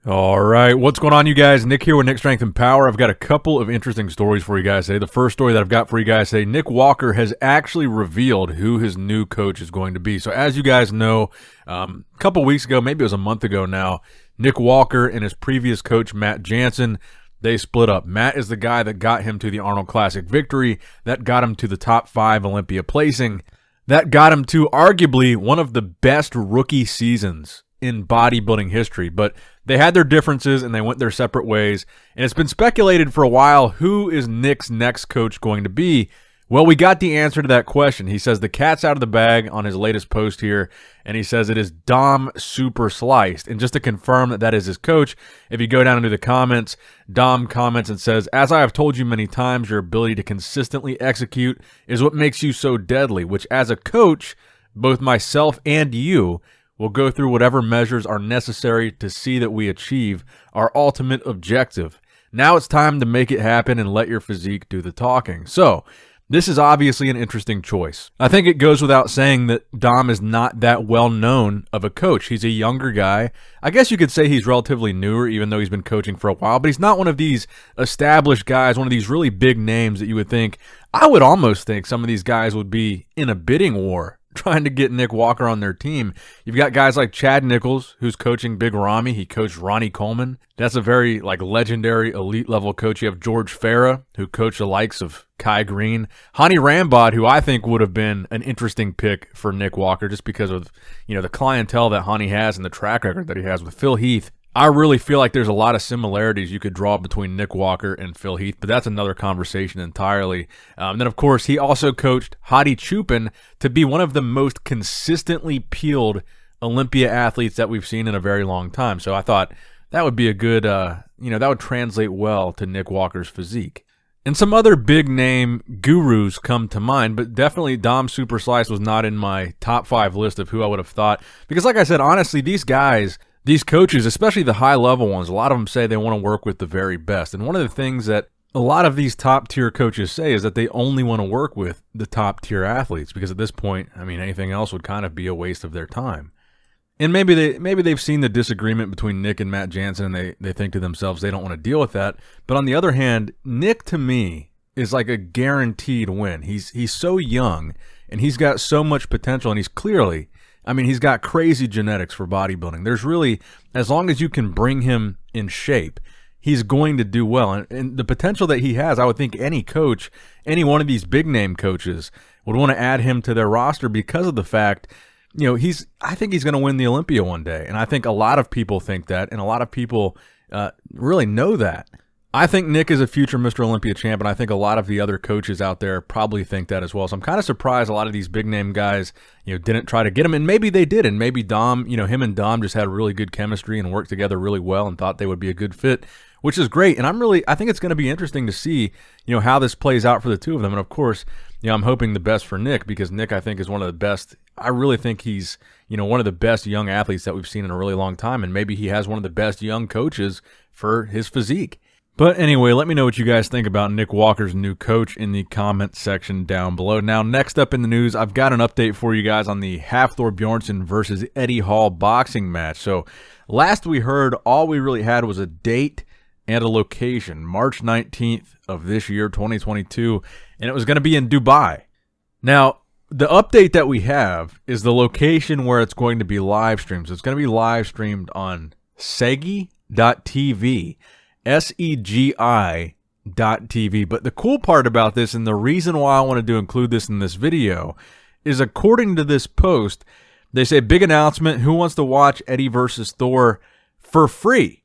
All right, what's going on, you guys? Nick here with Nick Strength and Power. I've got a couple of interesting stories for you guys today. The first story that I've got for you guys today, Nick Walker has actually revealed who his new coach is going to be. So as you guys know, a couple weeks ago, maybe it was a month ago now, Nick Walker and his previous coach, Matt Jansen, they split up. Matt is the guy that got him to the Arnold Classic victory, that got him to the top 5 Olympia placing, that got him to arguably one of the best rookie seasons in bodybuilding history. But they had their differences and they went their separate ways. And it's been speculated for a while, who is Nick's next coach going to be? Well, we got the answer to that question. He says the cat's out of the bag on his latest post here, and he says it is Dom Super Sliced. And just to confirm that that is his coach, if you go down into the comments, Dom comments and says, "As I have told you many times, your ability to consistently execute is what makes you so deadly, which as a coach, both myself and you will go through whatever measures are necessary to see that we achieve our ultimate objective. Now it's time to make it happen and let your physique do the talking." So this is obviously an interesting choice. I think it goes without saying that Dom is not that well known of a coach. He's a younger guy. I guess you could say he's relatively newer, even though he's been coaching for a while, but he's not one of these established guys, one of these really big names that you would think. I would almost think some of these guys would be in a bidding war trying to get Nick Walker on their team. You've got guys like Chad Nichols, who's coaching Big Ramy. He coached Ronnie Coleman. That's a very legendary elite level coach. You have George Farah, who coached the likes of Kai Green. Hani Rambod, who I think would have been an interesting pick for Nick Walker just because of the clientele that Hani has and the track record that he has with Phil Heath. I really feel like there's a lot of similarities you could draw between Nick Walker and Phil Heath, but that's another conversation entirely. Then, of course, he also coached Hadi Chupin to be one of the most consistently peeled Olympia athletes that we've seen in a very long time. So I thought that would be a good, that would translate well to Nick Walker's physique. And some other big name gurus come to mind, but definitely Dom Super Slice was not in my top 5 list of who I would have thought. Because like I said, honestly, these guys, these coaches, especially the high-level ones, a lot of them say they want to work with the very best. And one of the things that a lot of these top-tier coaches say is that they only want to work with the top-tier athletes because at this point, anything else would kind of be a waste of their time. And maybe they've seen the disagreement between Nick and Matt Jansen, and they think to themselves they don't want to deal with that. But on the other hand, Nick, to me, is like a guaranteed win. He's so young, and he's got so much potential, and he's clearly... he's got crazy genetics for bodybuilding. There's really, as long as you can bring him in shape, he's going to do well. And the potential that he has, I would think any coach, any one of these big name coaches would want to add him to their roster because of the fact, I think he's going to win the Olympia one day. And I think a lot of people think that, and a lot of people really know that. I think Nick is a future Mr. Olympia champ, and I think a lot of the other coaches out there probably think that as well. So I'm kind of surprised a lot of these big-name guys, didn't try to get him, and maybe they did, and maybe Dom, him and Dom just had really good chemistry and worked together really well and thought they would be a good fit, which is great. And I think it's going to be interesting to see, how this plays out for the two of them. And of course, I'm hoping the best for Nick because Nick, I think, is one of the best. I really think he's, one of the best young athletes that we've seen in a really long time, and maybe he has one of the best young coaches for his physique. But anyway, let me know what you guys think about Nick Walker's new coach in the comment section down below. Now, next up in the news, I've got an update for you guys on the Hafthor Bjornsson versus Eddie Hall boxing match. So last we heard, all we really had was a date and a location, March 19th of this year, 2022, and it was going to be in Dubai. Now, the update that we have is the location where it's going to be live streamed. So it's going to be live streamed on Segi.tv. SEGI.TV. But the cool part about this, and the reason why I wanted to include this in this video, is according to this post, they say, big announcement, who wants to watch Eddie versus Thor for free?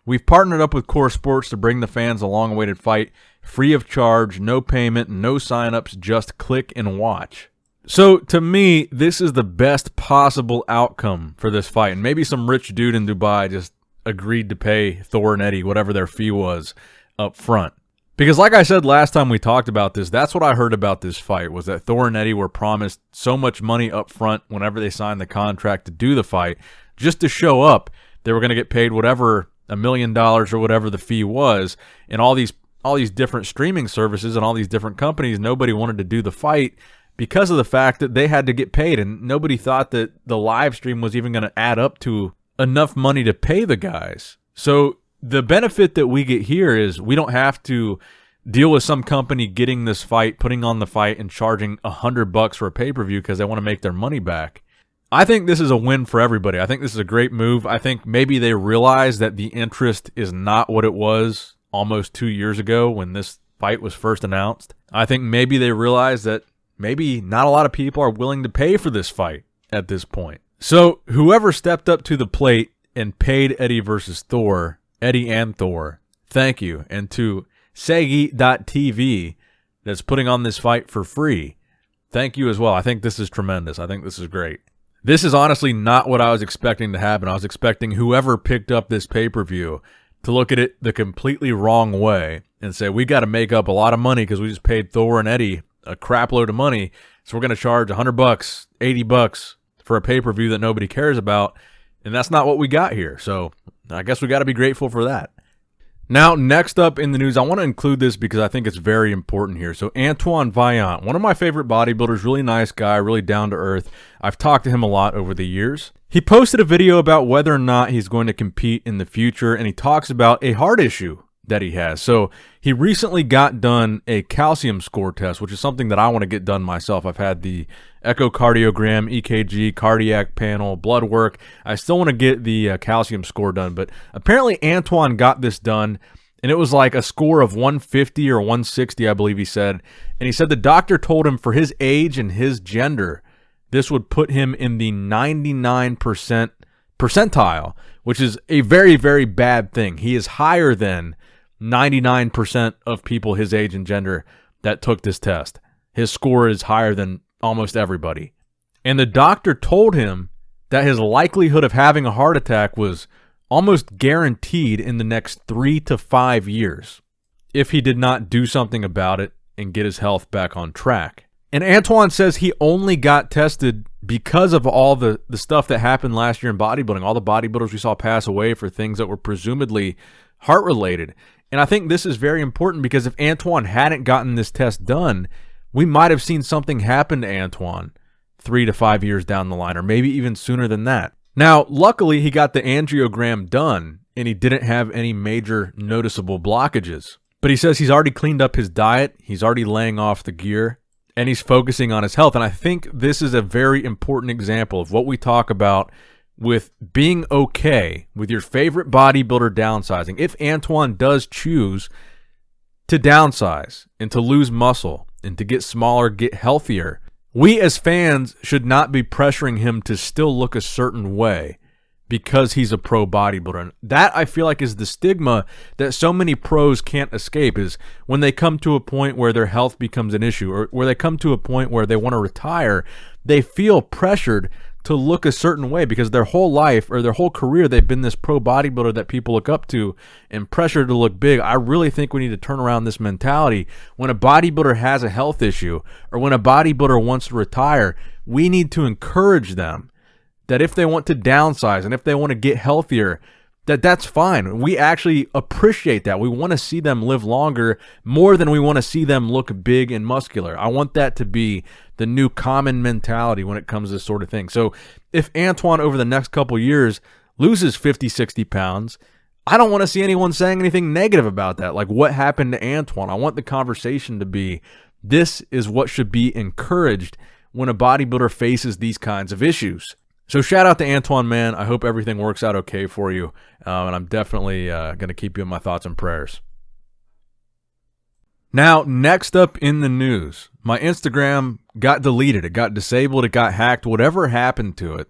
We've partnered up with Core Sports to bring the fans a long-awaited fight, free of charge, no payment, no signups, just click and watch. So to me, this is the best possible outcome for this fight. And maybe some rich dude in Dubai just agreed to pay Thor and Eddie whatever their fee was up front. Because like I said last time we talked about this, that's what I heard about this fight, was that Thor and Eddie were promised so much money up front whenever they signed the contract to do the fight. Just to show up, they were going to get paid whatever, $1 million or whatever the fee was. And all these different streaming services and all these different companies, nobody wanted to do the fight because of the fact that they had to get paid. And nobody thought that the live stream was even going to add up to enough money to pay the guys. So the benefit that we get here is we don't have to deal with some company getting this fight, putting on the fight, and charging $100 for a pay-per-view because they want to make their money back. I think this is a win for everybody. I think this is a great move. I think maybe they realize that the interest is not what it was almost 2 years ago when this fight was first announced. I think maybe they realize that maybe not a lot of people are willing to pay for this fight at this point. So whoever stepped up to the plate and paid Eddie versus Thor, Eddie and Thor, thank you. And to Segi.tv that's putting on this fight for free, thank you as well. I think this is tremendous. I think this is great. This is honestly not what I was expecting to happen. I was expecting whoever picked up this pay-per-view to look at it the completely wrong way and say, we got to make up a lot of money because we just paid Thor and Eddie a crap load of money, so we're going to charge $100, $80 for a pay-per-view that nobody cares about. And that's not what we got here. So I guess we got to be grateful for that. Now, next up in the news, I want to include this because I think it's very important here. So Antoine Vaillant, one of my favorite bodybuilders, really nice guy, really down to earth. I've talked to him a lot over the years. He posted a video about whether or not he's going to compete in the future, and he talks about a heart issue that he has. So he recently got done a calcium score test, which is something that I want to get done myself. I've had the echocardiogram, EKG, cardiac panel, blood work. I still want to get the calcium score done, but apparently Antoine got this done, and it was like a score of 150 or 160, I believe he said. And he said the doctor told him for his age and his gender, this would put him in the 99% percentile, which is a very, very bad thing. He is higher than 99% of people his age and gender that took this test. His score is higher than almost everybody. And the doctor told him that his likelihood of having a heart attack was almost guaranteed in the next 3 to 5 years if he did not do something about it and get his health back on track. And Antoine says he only got tested because of all the stuff that happened last year in bodybuilding, all the bodybuilders we saw pass away for things that were presumably heart-related. And I think this is very important because if Antoine hadn't gotten this test done, we might have seen something happen to Antoine 3 to 5 years down the line, or maybe even sooner than that. Now, luckily, he got the angiogram done, and he didn't have any major noticeable blockages. But he says he's already cleaned up his diet, he's already laying off the gear, and he's focusing on his health. And I think this is a very important example of what we talk about with being okay with your favorite bodybuilder downsizing. If Antoine does choose to downsize and to lose muscle and to get smaller, get healthier, we as fans should not be pressuring him to still look a certain way because he's a pro bodybuilder. And that, I feel like, is the stigma that so many pros can't escape, is when they come to a point where their health becomes an issue, or where they come to a point where they want to retire, they feel pressured to look a certain way because their whole life or their whole career they've been this pro bodybuilder that people look up to and pressured to look big. I really think we need to turn around this mentality. When a bodybuilder has a health issue or when a bodybuilder wants to retire, we need to encourage them that if they want to downsize and if they want to get healthier, that's fine. We actually appreciate that. We want to see them live longer more than we want to see them look big and muscular. I want that to be the new common mentality when it comes to this sort of thing. So if Antoine over the next couple years loses 50, 60 pounds, I don't want to see anyone saying anything negative about that. Like, what happened to Antoine? I want the conversation to be, this is what should be encouraged when a bodybuilder faces these kinds of issues. So shout out to Antoine, man. I hope everything works out okay for you. And I'm definitely going to keep you in my thoughts and prayers. Now, next up in the news, my Instagram got deleted. It got disabled. It got hacked. Whatever happened to it.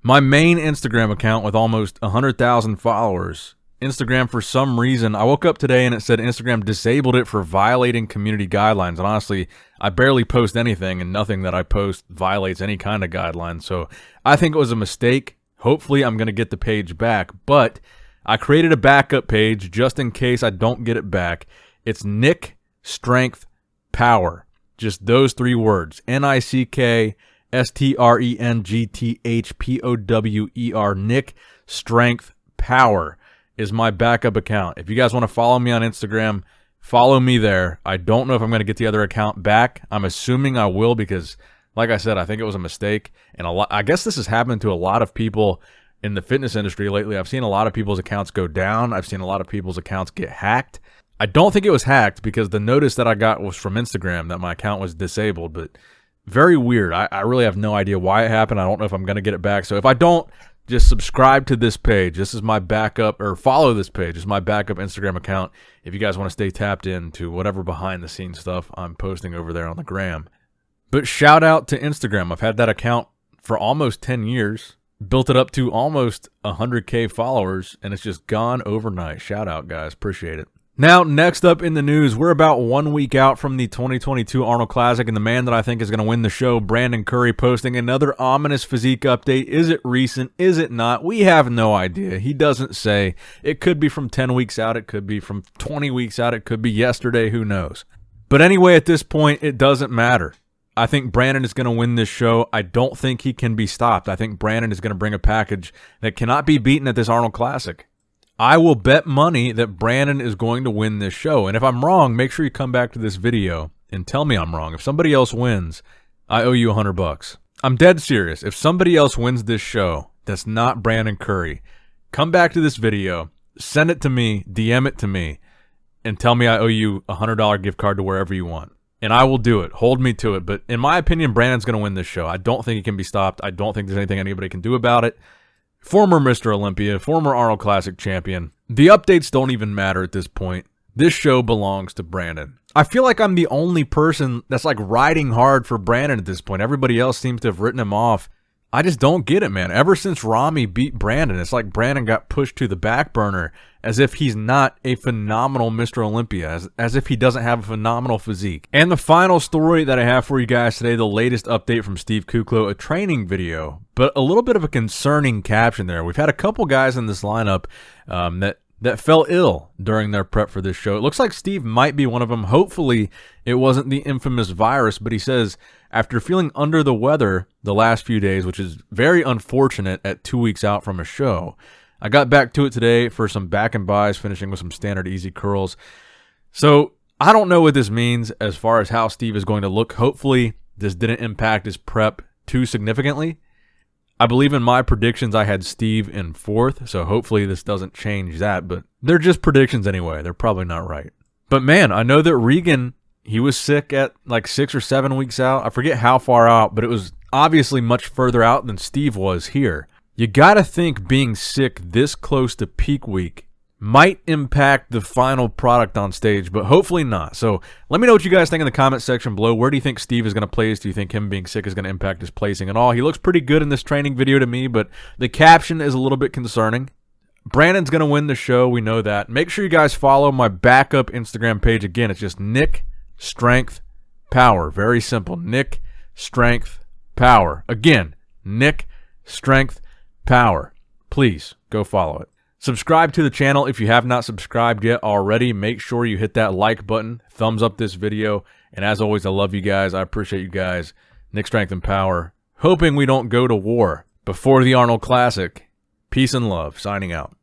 My main Instagram account with almost 100,000 followers, Instagram, for some reason, I woke up today and it said Instagram disabled it for violating community guidelines. And honestly, I barely post anything, and nothing that I post violates any kind of guidelines. So I think it was a mistake. Hopefully I'm going to get the page back, but I created a backup page just in case I don't get it back. It's Nick Strength Power. Just those 3 words. NickStrengthPower. Nick Strength Power is my backup account. If you guys want to follow me on Instagram, follow me there. I don't know if I'm going to get the other account back. I'm assuming I will because, like I said, I think it was a mistake. And I guess this has happened to a lot of people in the fitness industry lately. I've seen a lot of people's accounts go down. I've seen a lot of people's accounts get hacked. I don't think it was hacked because the notice that I got was from Instagram that my account was disabled, but very weird. I really have no idea why it happened. I don't know if I'm going to get it back. So if I don't, just subscribe to this page. This is my backup, or follow this page. This is my backup Instagram account if you guys want to stay tapped into whatever behind-the-scenes stuff I'm posting over there on the gram. But shout out to Instagram. I've had that account for almost 10 years. Built it up to almost 100K followers, and it's just gone overnight. Shout out, guys. Appreciate it. Now, next up in the news, we're about 1 week out from the 2022 Arnold Classic, and the man that I think is going to win the show, Brandon Curry, posting another ominous physique update. Is it recent? Is it not? We have no idea. He doesn't say. It could be from 10 weeks out. It could be from 20 weeks out. It could be yesterday. Who knows? But anyway, at this point, it doesn't matter. I think Brandon is going to win this show. I don't think he can be stopped. I think Brandon is going to bring a package that cannot be beaten at this Arnold Classic. I will bet money that Brandon is going to win this show. And if I'm wrong, make sure you come back to this video and tell me I'm wrong. If somebody else wins, I owe you $100. I'm dead serious. If somebody else wins this show that's not Brandon Curry, come back to this video, send it to me, DM it to me, and tell me I owe you a $100 gift card to wherever you want. And I will do it. Hold me to it. But in my opinion, Brandon's going to win this show. I don't think he can be stopped. I don't think there's anything anybody can do about it. Former Mr. Olympia, former Arnold Classic champion. The updates don't even matter at this point. This show belongs to Brandon. I feel like I'm the only person that's like riding hard for Brandon at this point. Everybody else seems to have written him off. I just don't get it, man. Ever since Rami beat Brandon, it's like Brandon got pushed to the back burner as if he's not a phenomenal Mr. Olympia, as if he doesn't have a phenomenal physique. And the final story that I have for you guys today, the latest update from Steve Kuclo, a training video, but a little bit of a concerning caption there. We've had a couple guys in this lineup that fell ill during their prep for this show. It looks like Steve might be one of them. Hopefully it wasn't the infamous virus, but he says, after feeling under the weather the last few days, which is very unfortunate at 2 weeks out from a show, I got back to it today for some back and buys, finishing with some standard easy curls. So I don't know what this means as far as how Steve is going to look. Hopefully this didn't impact his prep too significantly. I believe in my predictions I had Steve in 4th, so hopefully this doesn't change that, but they're just predictions anyway. They're probably not right. But man, I know that Regan, he was sick at like 6 or 7 weeks out. I forget how far out, but it was obviously much further out than Steve was here. You got to think being sick this close to peak week might impact the final product on stage, but hopefully not. So let me know what you guys think in the comment section below. Where do you think Steve is going to place? Do you think him being sick is going to impact his placing at all? He looks pretty good in this training video to me, but the caption is a little bit concerning. Brandon's going to win the show. We know that. Make sure you guys follow my backup Instagram page. Again, it's just Nick Strength Power. Very simple. Nick Strength Power. Again, Nick Strength Power. Please go follow it. Subscribe to the channel if you have not subscribed yet already. Make sure you hit that like button, thumbs up this video, and as always, I love you guys. I appreciate you guys. Nick Strength and Power. Hoping we don't go to war before the Arnold Classic. Peace and love. Signing out.